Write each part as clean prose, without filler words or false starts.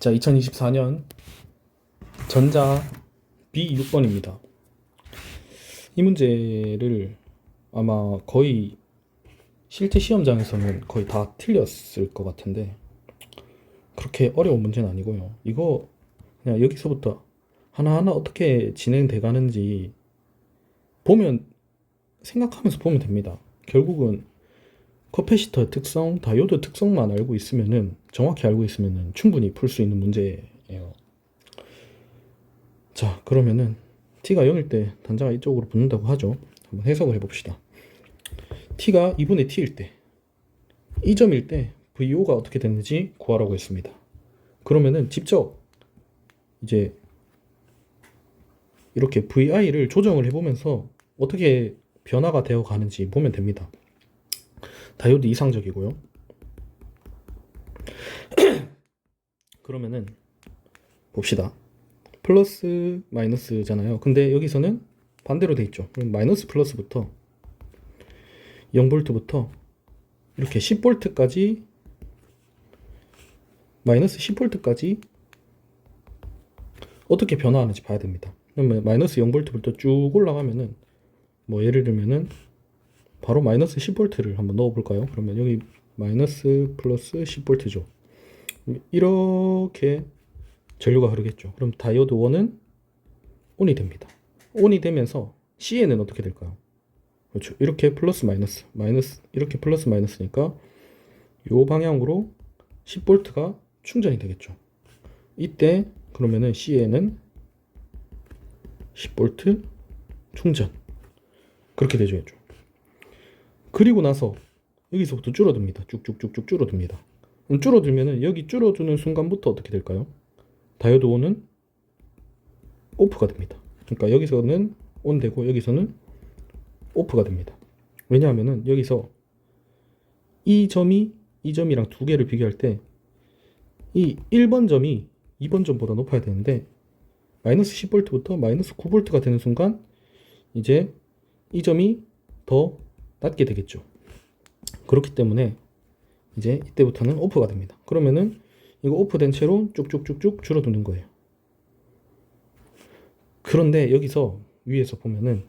자, 2024년 전자 B6번입니다. 이 문제를 아마 거의 실제 시험장에서는 거의 다 틀렸을 것 같은데 그렇게 어려운 문제는 아니고요. 이거 그냥 여기서부터 하나하나 어떻게 진행돼 가는지 보면 생각하면서 보면 됩니다. 결국은 커패시터 특성, 다이오드 특성만 알고 있으면은 정확히 알고 있으면은 충분히 풀 수 있는 문제예요. 자, 그러면은 t가 0일 때 단자가 이쪽으로 붙는다고 하죠. 한번 해석을 해봅시다. t가 2분의 t일 때, 이 점일 때 VO가 어떻게 되는지 구하라고 했습니다. 그러면은 직접 이제 이렇게 VI를 조정을 해보면서 어떻게 변화가 되어 가는지 보면 됩니다. 다이오드 이상적이고요. 그러면은 봅시다. 플러스 마이너스잖아요. 근데 여기서는 반대로 돼 있죠. 그럼 마이너스 플러스부터 0V부터 이렇게 10V까지 마이너스 10V까지 어떻게 변화하는지 봐야 됩니다. 그러면 마이너스 0V부터 쭉 올라가면은 뭐 예를 들면은 바로 마이너스 10V를 한번 넣어 볼까요? 그러면 여기 마이너스 플러스 10V죠. 이렇게 전류가 흐르겠죠. 그럼 다이오드 1은 ON이 됩니다. ON이 되면서 C에는 어떻게 될까요? 그렇죠. 이렇게 플러스 마이너스 이렇게 플러스 마이너스니까 이 방향으로 10V가 충전이 되겠죠. 이때 그러면은 C에는 10V 충전 그렇게 되죠. 그리고 나서 여기서부터 줄어듭니다. 쭉쭉쭉쭉 줄어듭니다. 그럼 줄어들면은 여기 줄어드는 순간부터 어떻게 될까요? 다이오드 1은 오프가 됩니다. 그러니까 여기서는 온 되고 여기서는 오프가 됩니다. 왜냐하면은 여기서 이 점이랑 두 개를 비교할 때 이 1번 점이 2번 점보다 높아야 되는데 마이너스 10V부터 마이너스 9V가 되는 순간 이제 이 점이 더 낮게 되겠죠. 그렇기 때문에 이제 이때부터는 오프가 됩니다. 그러면은 이거 오프된 채로 쭉쭉쭉쭉 줄어드는 거예요. 그런데 여기서 위에서 보면은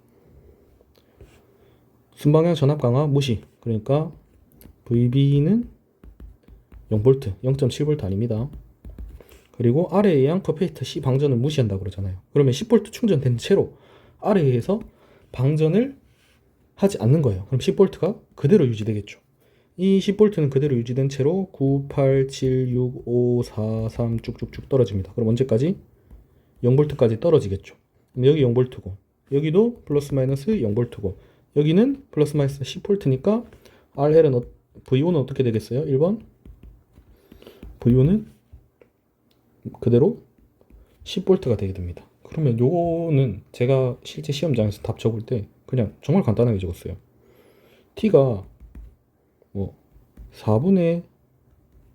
순방향 전압 강화 무시. 그러니까 VB는 0V, 0.7V 아닙니다. 그리고 아래에 의한 커패시터 C 방전을 무시한다고 그러잖아요. 그러면 10V 충전된 채로 아래에서 방전을 하지 않는 거예요. 그럼 10V가 그대로 유지되겠죠. 이 10V는 그대로 유지된 채로 9, 8, 7, 6, 5, 4, 3 쭉쭉쭉 떨어집니다. 그럼 언제까지? 0V까지 떨어지겠죠. 그럼 여기 0V고 여기도 플러스 마이너스 0V고 여기는 플러스 마이너스 10V니까 RL은 VO는 어떻게 되겠어요? 1번 VO는 그대로 10V가 되게 됩니다. 그러면 요거는 제가 실제 시험장에서 답 적을 때 그냥 정말 간단하게 적었어요. T가 뭐 4분의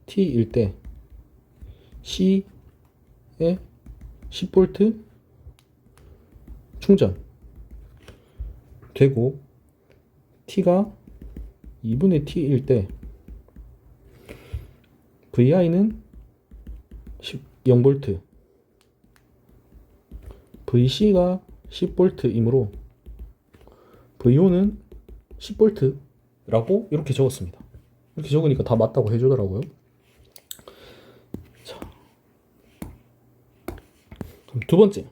T일 때 C에 10V 충전 되고 T가 2분의 T일 때 VI는 0V VC가 10V이므로 VO는 10V라고 이렇게 적었습니다. 이렇게 적으니까 다 맞다고 해주더라고요. 자, 그럼 두 번째.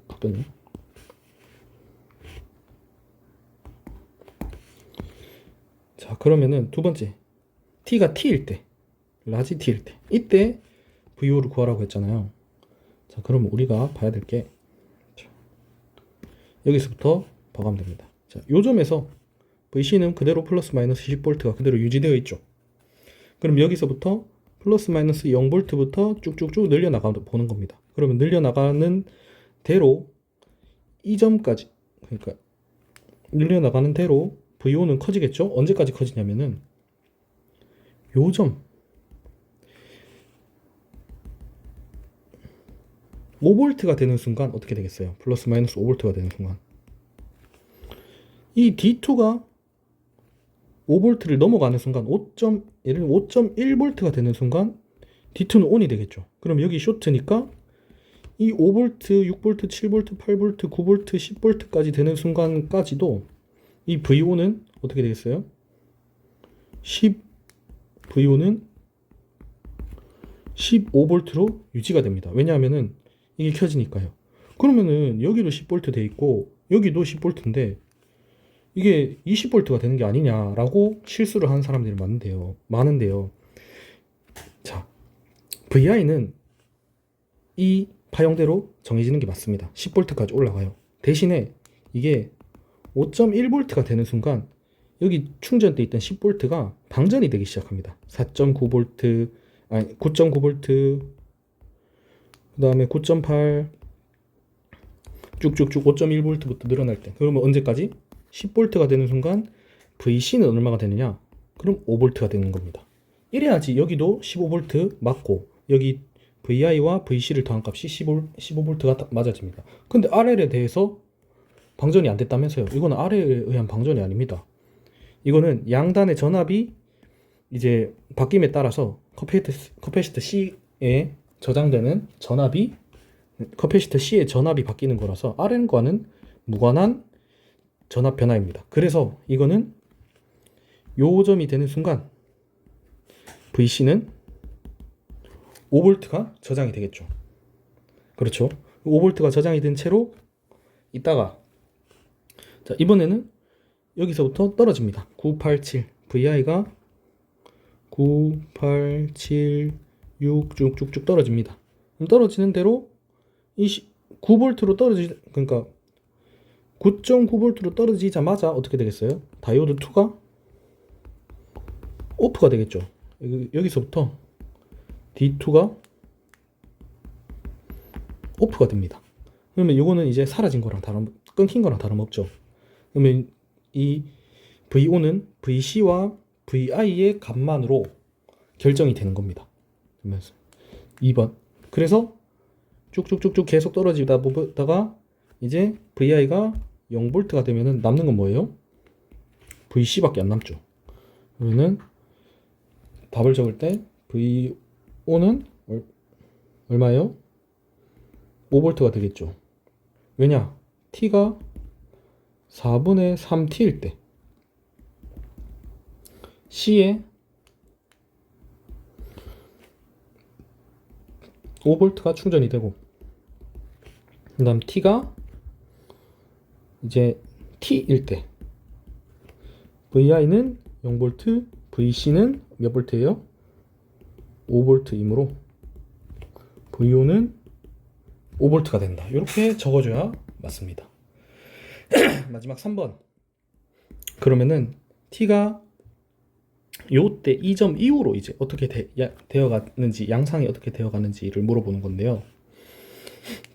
바뀌었네. 자, 그러면은 두 번째. T가 T일 때, 라지 T일 때, 이때 VO를 구하라고 했잖아요. 자, 그럼 우리가 봐야 될 게 여기서부터 봐가면 됩니다. 자, 요 점에서 VC는 그대로 플러스 마이너스 10V가 그대로 유지되어 있죠. 그럼 여기서부터 플러스 마이너스 0V부터 쭉쭉쭉 늘려나가 보는 겁니다. 그러면 늘려나가는 대로 이 점까지, 그러니까 늘려나가는 대로 VO는 커지겠죠. 언제까지 커지냐면은 요 점 5V가 되는 순간 어떻게 되겠어요? 플러스 마이너스 5V가 되는 순간 이 D2가 5V를 넘어가는 순간 예를 들면 5.1V가 되는 순간 D2는 ON이 되겠죠. 그럼 여기 쇼트니까 이 5V, 6V, 7V, 8V, 9V, 10V까지 되는 순간까지도 이 VO는 어떻게 되겠어요? 10VO는 15V로 유지가 됩니다. 왜냐하면은 이게 켜지니까요. 그러면은 여기도 10V 돼 있고 여기도 10V인데 이게 20V가 되는 게 아니냐라고 실수를 하는 사람들이 많은데요. 자, VI는 이 파형대로 정해지는 게 맞습니다. 10V까지 올라가요. 대신에 이게 5.1V가 되는 순간 여기 충전돼 있던 10V가 방전이 되기 시작합니다. 4.9V, 아니 9.9V, 그 다음에 9.8, 쭉쭉쭉 5.1V부터 늘어날 때, 그러면 언제까지? 10V가 되는 순간 VC는 얼마가 되느냐? 그럼 5V가 되는 겁니다. 이래야지 여기도 15V 맞고 여기 VI와 VC를 더한 값이 15V가 맞아집니다. 근데 RL에 대해서 방전이 안 됐다면서요. 이거는 RL에 의한 방전이 아닙니다. 이거는 양단의 전압이 이제 바뀜에 따라서 커패시터 C에 저장되는 전압이 커패시터 C의 전압이 바뀌는 거라서 RN과는 무관한 전압 변화입니다. 그래서 이거는 요 점이 되는 순간 VC는 5V가 저장이 되겠죠. 그렇죠. 5V가 저장이 된 채로 있다가 자, 이번에는 여기서부터 떨어집니다. 987 VI가 9, 8, 7, 6 쭉쭉쭉 떨어집니다. 그럼 떨어지는 대로 9V로 그러니까 9.9V로 떨어지자마자 어떻게 되겠어요? 다이오드 2가 오프가 되겠죠. 여기서부터 D2가 오프가 됩니다. 그러면 이거는 이제 사라진 거랑 끊긴 거랑 다름없죠. 그러면 이 VO는 VC와 VI의 값만으로 결정이 되는 겁니다. 2번. 그래서 쭉쭉쭉쭉 계속 떨어지다 보다가 이제 VI가 0V가 되면은 남는 건 뭐예요? VC밖에 안 남죠. 그러면은 답을 적을 때 VO는 얼마예요? 5V가 되겠죠. 왜냐? T가 4분의 3T일 때 C에 5V가 충전이 되고 그 다음 T가 이제 T일 때 VI는 0V, VC는 몇 V예요? 5V이므로 VO는 5V가 된다. 이렇게 적어줘야 맞습니다. 마지막 3번. 그러면은 T가 요때 이 점 이후로 이제 어떻게 되어가는지, 양상이 어떻게 되어가는지를 물어보는 건데요.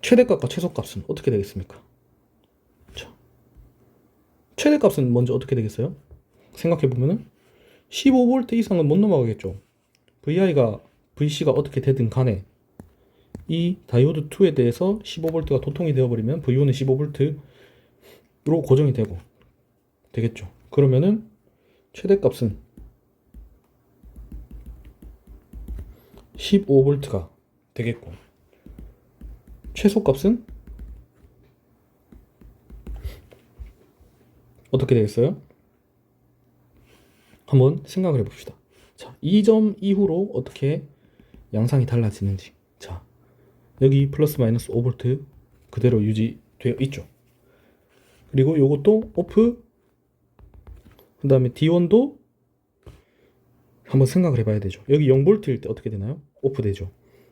최대값과 최소값은 어떻게 되겠습니까? 자, 최대값은 먼저 어떻게 되겠어요? 생각해보면은 15V 이상은 못 넘어가겠죠. VC가 어떻게 되든 간에 이 다이오드 2에 대해서 15V가 도통이 되어버리면 VO는 15V로 고정이 되겠죠. 그러면은 최대값은 15V가 되겠고 최소값은 어떻게 되겠어요? 한번 생각을 해봅시다. 자, 이 점 이후로 어떻게 양상이 달라지는지. 자, 여기 플러스 마이너스 5V 그대로 유지되어 있죠. 그리고 요것도 오프, 그 다음에 D1도 한번 생각을 해봐야 되죠. 여기 0V일 때 어떻게 되나요? 오프 되죠.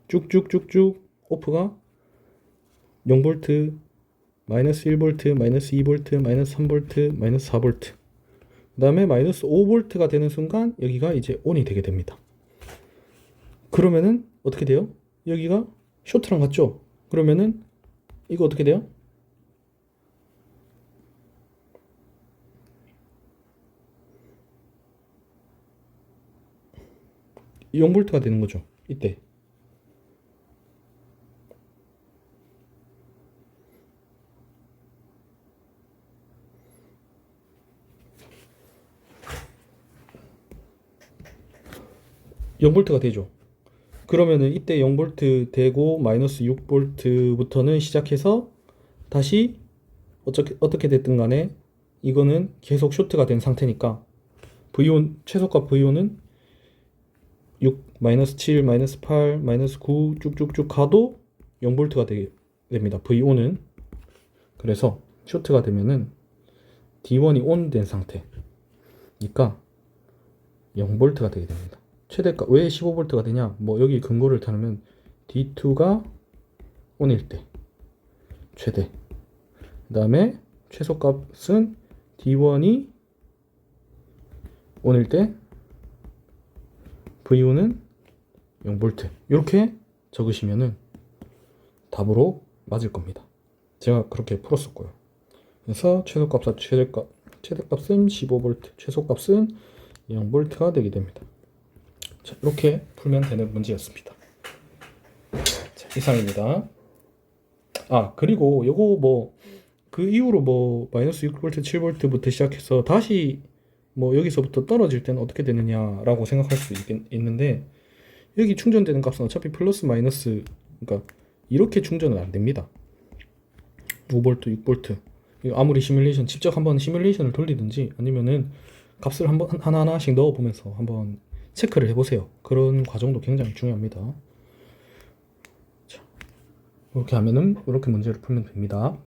쭉쭉쭉쭉 오프가 0V, 마이너스 1V, 마이너스 2V, 마이너스 3V, 마이너스 4V, 그 다음에 마이너스 5V가 되는 순간 여기가 이제 ON이 되게 됩니다. 그러면은 어떻게 돼요? 여기가 쇼트랑 같죠? 그러면은 이거 어떻게 돼요? 0V가 되는 거죠. 이때. (0V가) 되죠. 그러면은 이때 0V 되고 마이너스 6V부터는 시작해서 다시 어떻게 됐든 간에 이거는 계속 쇼트가 된 상태니까 V1 최소값 V1은 6, 마이너스 7, 마이너스 8, 마이너스 9 쭉쭉쭉 가도 0V가 됩니다. V5는. 그래서 쇼트가 되면은 D1이 온 된 상태니까 0V가 되게 됩니다. 최대값 왜 15V가 되냐? 뭐 여기 근거를 타면 D2가 온일 때 최대. 그다음에 최소값은 D1이 온일 때 V5는 0V 이렇게 적으시면은 답으로 맞을 겁니다. 제가 그렇게 풀었었고요. 그래서 최대값은 15V, 최소값은 0V가 되게 됩니다. 자, 이렇게 풀면 되는 문제였습니다. 자, 이상입니다. 아, 그리고 요거 뭐 그 이후로 뭐 마이너스 6V, 7V부터 시작해서 다시 뭐 여기서부터 떨어질 때는 어떻게 되느냐라고 생각할 수 있는데 여기 충전되는 값은 어차피 플러스 마이너스, 그러니까 이렇게 충전은 안 됩니다. 5V, 6V 아무리 시뮬레이션 직접 한번 시뮬레이션을 돌리든지 아니면은 값을 한번 하나하나씩 넣어보면서 한번 체크를 해보세요. 그런 과정도 굉장히 중요합니다. 자, 이렇게 하면은 이렇게 문제를 풀면 됩니다.